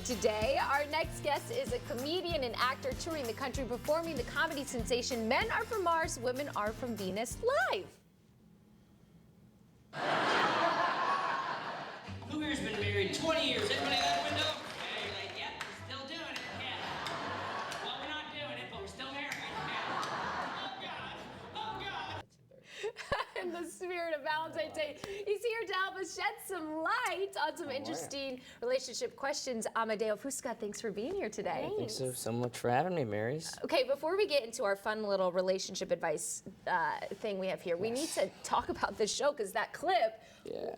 Today, our next guest is a comedian and actor touring the country performing the comedy sensation Men Are From Mars, Women Are From Venus live. Who here's been married 20 years? Everybody got a window? Yeah, you're like, yep, we're still doing it. Yeah. Well, we're not doing it, but we're still married. Yeah. Oh, God. Oh, God. In the spirit of Valentine's Day, he's here to help us shed some light on some interesting relationship questions. Amadeo Fusca, thanks for being here today. Thanks so much for having me, Marys. Okay, before we get into our fun little relationship advice thing we have here, we need to talk about this show because that clip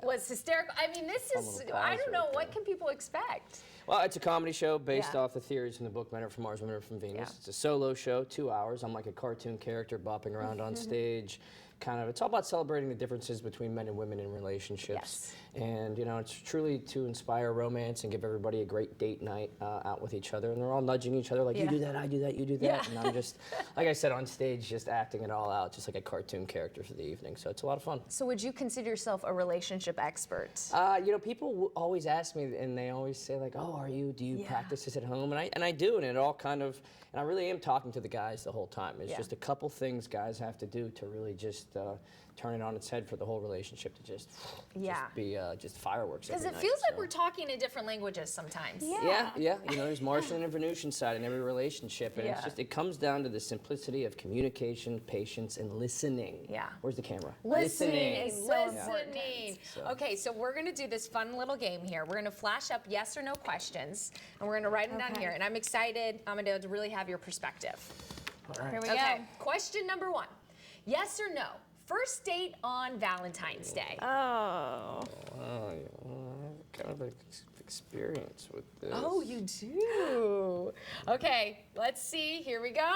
was hysterical. I mean, this is, I don't know, what can people expect? Well, it's a comedy show based off the theories in the book Men Are From Mars, Women Are From Venus. It's a solo show, 2 hours. I'm like a cartoon character bopping around on stage. Kind of, it's all about celebrating the differences between men and women in relationships. And, you know, it's truly to inspire romance and give everybody a great date night out with each other. And they're all nudging each other like, you do that, I do that, you do that. And I'm just, like I said, on stage, just acting it all out, just like a cartoon character for the evening. So it's a lot of fun. So would you consider yourself a relationship expert? You know, people always ask me, and they always say like, "Oh, do you practice this at home?" And I do, and it all kind of, and I really am talking to the guys the whole time. It's just a couple things guys have to do to really just turn it on its head for the whole relationship to just be just fireworks. Because it feels like we're talking in different languages sometimes. Yeah. You know, there's Martian and Venusian side in every relationship, and it's just, it comes down to the simplicity of communication, patience, and listening. Where's the camera? Listening is so important. Okay, so we're going to do this fun little game here. We're going to flash up yes or no questions, and we're going to write them down here. And I'm excited, Amadeo, to really have your perspective. All right. Here we go. Question number 1. Yes or no? First date on Valentine's Day. I have kind of an experience with this. Oh, you do? Okay, let's see. Here we go.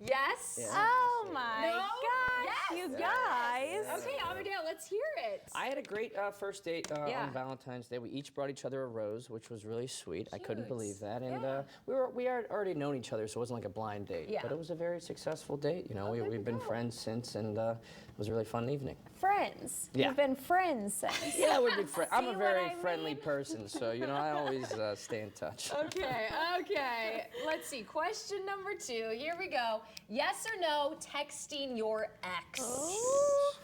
Yes. Oh my gosh, Yes. you guys. Okay, Amadeo, let's hear it. I had a great first date on Valentine's Day. We each brought each other a rose, which was really sweet. I couldn't believe that. And we had already known each other, so it wasn't like a blind date. But it was a very successful date. You know, we've been friends since, and it was a really fun evening. Friends. You've been friends since. Yeah, we've been friends. I'm a very friendly person, so you know I always stay in touch. Okay. Let's see. Question number 2. Here we go. Yes or no, texting your ex? Oh.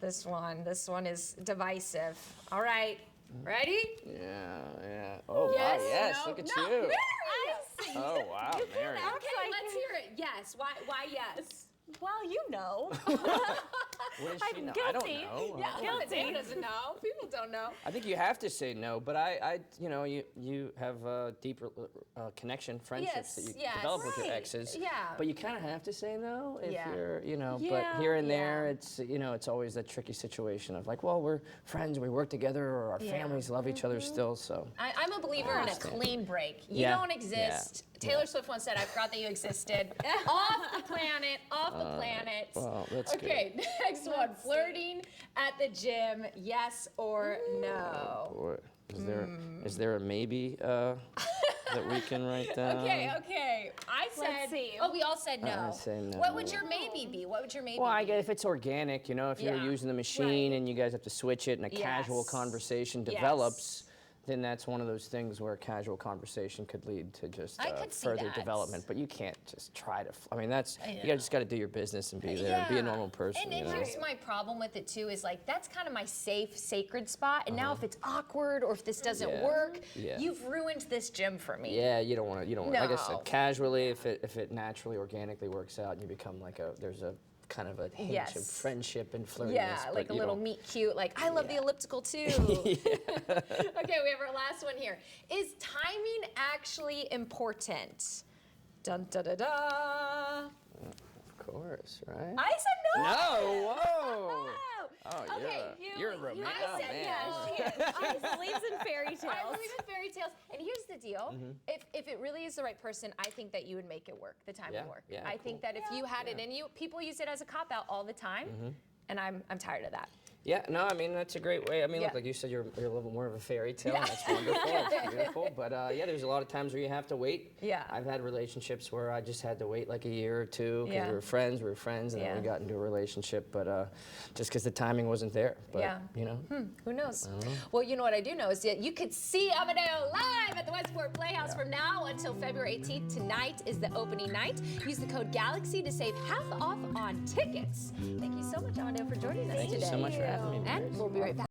This one is divisive. All right, ready? Yeah. Oh, Yes, wow, yes, no, look at no, you. Mary! Oh, wow, Mary. Okay, let's hear it. Yes. Why yes? Well, you know. What does she I'm know? guilty. I don't know. Yeah, Guilty. Dave doesn't know. People don't know. I think you have to say no, but you know, you have a deep connection, friendships that you develop with your exes. Yeah. But you kind of have to say no if you're, you know. But here and there, it's, you know, it's always that tricky situation of like, well, we're friends, we work together, or our families love each other still. So I'm a believer in a clean break. You don't exist. Taylor Swift once said, "I forgot that you existed." Off the planet. Well, that's good. Okay, next one. Flirting at the gym, yes or no? Is there a maybe that we can write down? Okay. I said. Let's see. Oh, we all said no. I say no. What would your maybe be? What would your maybe Well, I be? guess if it's organic, you know, if you're using the machine and you guys have to switch it and a casual conversation develops, then that's one of those things where a casual conversation could lead to just further development. But you can't just try to. I mean, that's you just got to do your business and be there and be a normal person. And here's my problem with it too: is like that's kind of my safe, sacred spot. And now if it's awkward or if this doesn't work, you've ruined this gym for me. Yeah, you don't want to. Like I said, casually, if it naturally, organically works out, and you become like there's a kind of a hint of friendship and flirtiness. Yeah, like a little meet cute, like I love the elliptical too. Okay, we have our last one here. Is timing actually important? Dun da da da. Of course, right? I said no. No, whoa. Oh, Okay, you're a romantic. I said Yes, I believes in fairy I tales. believe in fairy tales. And here's the deal. If it really is the right person, I think that you would make it work, the timing work. I think that if you had it in you, people use it as a cop-out all the time, and I'm tired of that. Yeah, no, I mean, that's a great way. I mean, Yeah. look, like you said, you're a little more of a fairy tale, and that's wonderful. It's beautiful. But yeah, there's a lot of times where you have to wait. Yeah. I've had relationships where I just had to wait like a year or two because Yeah. we were friends, and then we Yeah. got into a relationship. But just because the timing wasn't there. But, Yeah. you know. Who knows? Well, you know what I do know is that you could see Amadeo live at the Westport Playhouse from now until February 18th. Tonight is the opening night. Use the code GALAXY to save half off on tickets. Thank you so much, Amadeo, for joining us Thank today. you so much for having me. And we'll be right back.